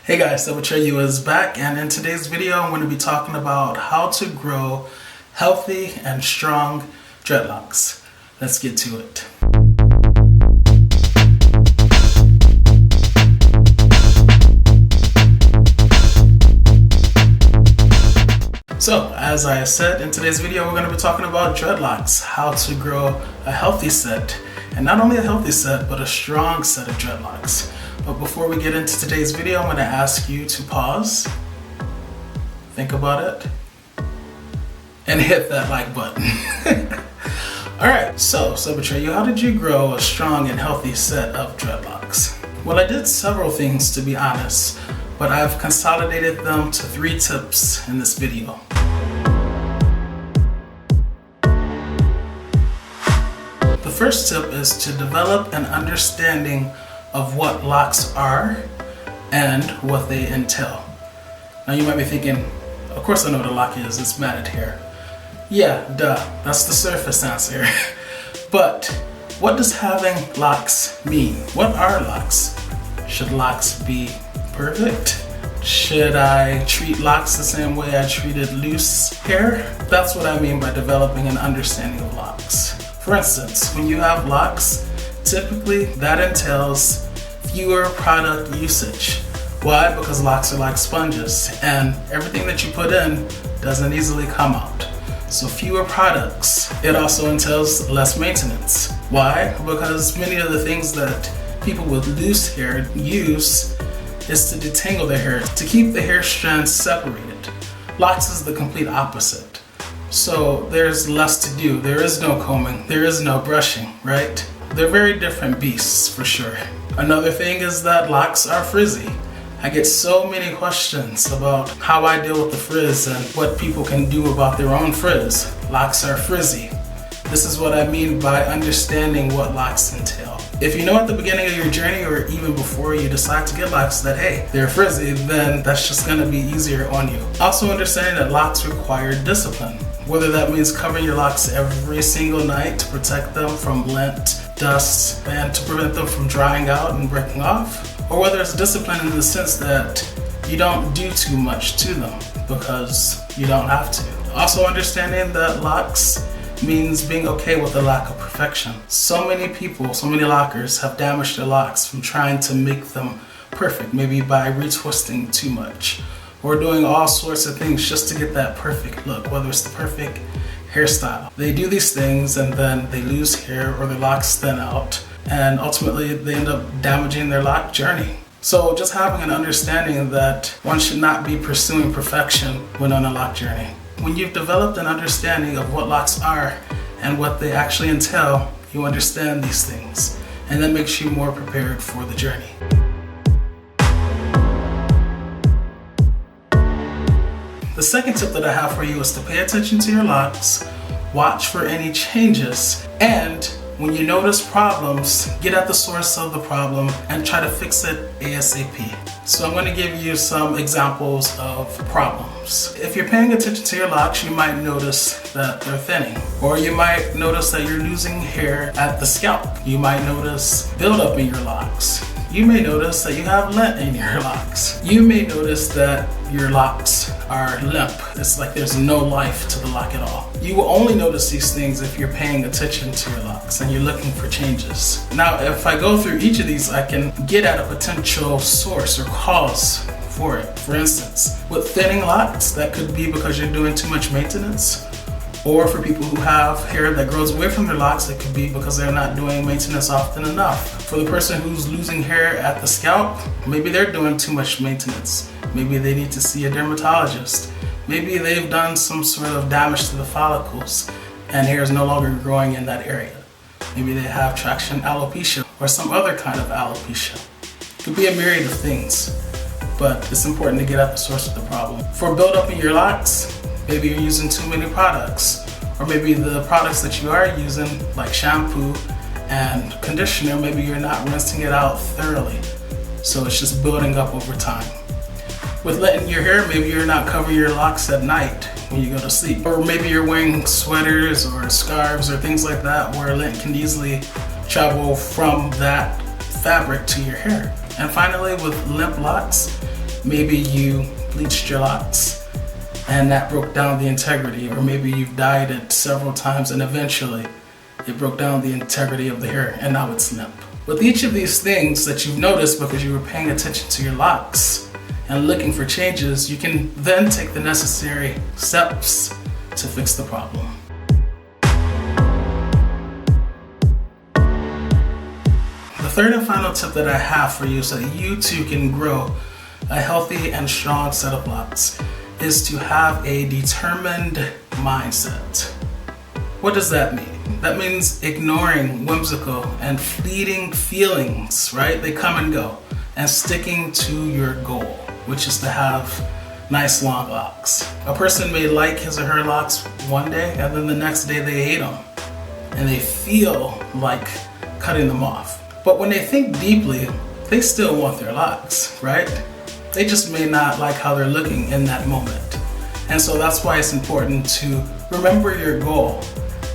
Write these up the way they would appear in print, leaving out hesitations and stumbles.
Hey guys, you is back, and in today's video I'm going to be talking about how to grow healthy and strong dreadlocks. Let's get to it. So, as I said, in today's video we're going to be talking about dreadlocks, how to grow a healthy set, and not only a healthy set, but a strong set of dreadlocks. But before we get into today's video, I'm going to ask you to pause, think about it, and hit that like button. Alright, so how did you grow a strong and healthy set of dreadlocks? Well, I did several things, to be honest, but I've consolidated them to 3 tips in this video. The first tip is to develop an understanding of what locks are and what they entail. Now you might be thinking, of course I know what a lock is, it's matted hair. Yeah, duh, that's the surface answer. But what does having locks mean? What are locks? Should locks be perfect? Should I treat locks the same way I treated loose hair? That's what I mean by developing an understanding of locks. For instance, when you have locks, typically that entails fewer product usage. Why? Because locks are like sponges and everything that you put in doesn't easily come out. So fewer products. It also entails less maintenance. Why? Because many of the things that people with loose hair use is to detangle their hair, to keep the hair strands separated. Locks is the complete opposite. So there's less to do. There is no combing, there is no brushing, right? They're very different beasts for sure. Another thing is that locks are frizzy. I get so many questions about how I deal with the frizz and what people can do about their own frizz. Locks are frizzy. This is what I mean by understanding what locks entail. If you know at the beginning of your journey or even before you decide to get locks that, hey, they're frizzy, then that's just gonna be easier on you. Also understanding that locks require discipline. Whether that means covering your locks every single night to protect them from lint, dust, and to prevent them from drying out and breaking off, or whether it's discipline in the sense that you don't do too much to them because you don't have to. Also understanding that locks means being okay with the lack of perfection. So many people, so many lockers have damaged their locks from trying to make them perfect, maybe by retwisting too much or doing all sorts of things just to get that perfect look, whether it's the perfect hairstyle. They do these things and then they lose hair or their locks thin out, and ultimately they end up damaging their lock journey. So just having an understanding that one should not be pursuing perfection when on a lock journey. When you've developed an understanding of what locks are and what they actually entail, you understand these things, and that makes you more prepared for the journey. The second tip that I have for you is to pay attention to your locks, watch for any changes, and when you notice problems, get at the source of the problem and try to fix it ASAP. So I'm going to give you some examples of problems. If you're paying attention to your locks, you might notice that they're thinning, or you might notice that you're losing hair at the scalp. You might notice buildup in your locks. You may notice that you have lint in your locks. You may notice that your locks are limp. It's like there's no life to the lock at all. You will only notice these things if you're paying attention to your locks and you're looking for changes. Now, if I go through each of these, I can get at a potential source or cause for it. For instance, with thinning locks, that could be because you're doing too much maintenance. Or for people who have hair that grows away from their locks, it could be because they're not doing maintenance often enough. For the person who's losing hair at the scalp, maybe they're doing too much maintenance. Maybe they need to see a dermatologist. Maybe they've done some sort of damage to the follicles and hair is no longer growing in that area. Maybe they have traction alopecia or some other kind of alopecia. It could be a myriad of things, but it's important to get at the source of the problem. For buildup in your locks, maybe you're using too many products, or maybe the products that you are using, like shampoo and conditioner, maybe you're not rinsing it out thoroughly, so it's just building up over time. With lint in your hair, maybe you're not covering your locks at night when you go to sleep, or maybe you're wearing sweaters or scarves or things like that where lint can easily travel from that fabric to your hair. And finally, with limp locks, Maybe you bleached your locks and that broke down the integrity, or maybe you've dyed it several times and eventually it broke down the integrity of the hair and now it's limp. With each of these things that you've noticed because you were paying attention to your locks and looking for changes, you can then take the necessary steps to fix the problem. The third and final tip that I have for you so that you too can grow a healthy and strong set of locks is to have a determined mindset. What does that mean? That means ignoring whimsical and fleeting feelings, right? They come and go, and sticking to your goal, which is to have nice long locks. A person may like his or her locks one day, and then the next day they hate them, and they feel like cutting them off. But when they think deeply, they still want their locks, right? They just may not like how they're looking in that moment. And so that's why it's important to remember your goal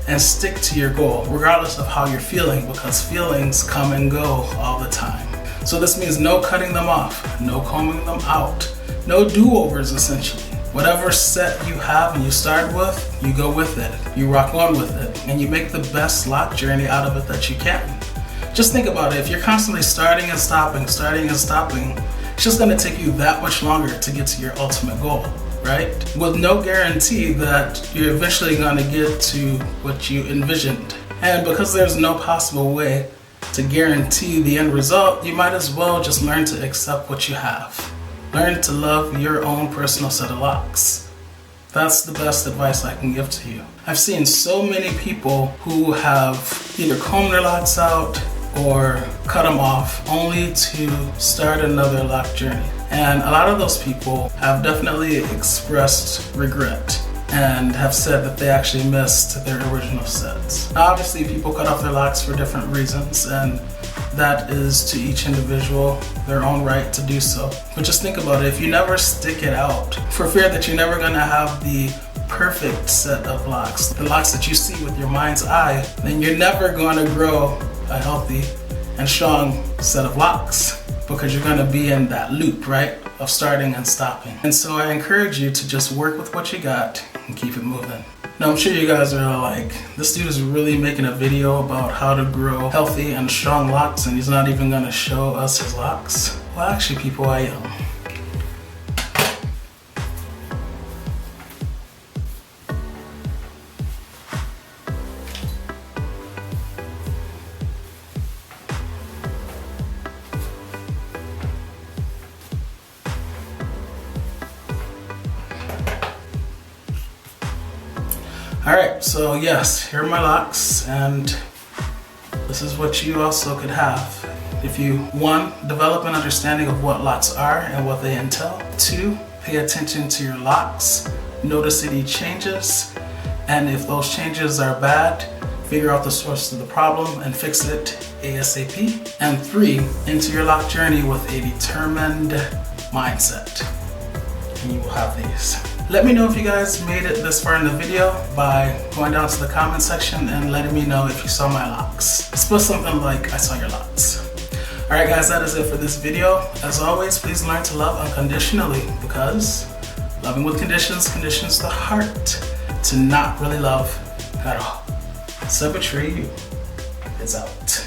and stick to your goal, regardless of how you're feeling, because feelings come and go all the time. So this means no cutting them off, no combing them out, no do-overs essentially. Whatever set you have and you start with, you go with it, you rock on with it, and you make the best lock journey out of it that you can. Just think about it, if you're constantly starting and stopping, it's just gonna take you that much longer to get to your ultimate goal, right? With no guarantee that you're eventually gonna get to what you envisioned. And because there's no possible way to guarantee the end result, you might as well just learn to accept what you have. Learn to love your own personal set of locks. That's the best advice I can give to you. I've seen so many people who have either combed their locks out or cut them off only to start another lock journey. And a lot of those people have definitely expressed regret and have said that they actually missed their original sets. Now, obviously, people cut off their locks for different reasons, and that is to each individual their own right to do so. But just think about it, if you never stick it out, for fear that you're never gonna have the perfect set of locks, the locks that you see with your mind's eye, then you're never gonna grow a healthy and strong set of locks, because you're gonna be in that loop, right, of starting and stopping. And so I encourage you to just work with what you got and keep it moving. Now I'm sure you guys are like, this dude is really making a video about how to grow healthy and strong locks and he's not even gonna show us his locks. Well, actually people, I am. Alright, so yes, here are my locks, and this is what you also could have. If you, 1, develop an understanding of what locks are and what they entail. 2, pay attention to your locks, notice any changes, and if those changes are bad, figure out the source of the problem and fix it ASAP. And 3, enter your lock journey with a determined mindset, and you will have these. Let me know if you guys made it this far in the video by going down to the comment section and letting me know if you saw my locks. Just put something like, I saw your locks. Alright guys, that is it for this video. As always, please learn to love unconditionally, because loving with conditions conditions the heart to not really love at all. So betray you is out.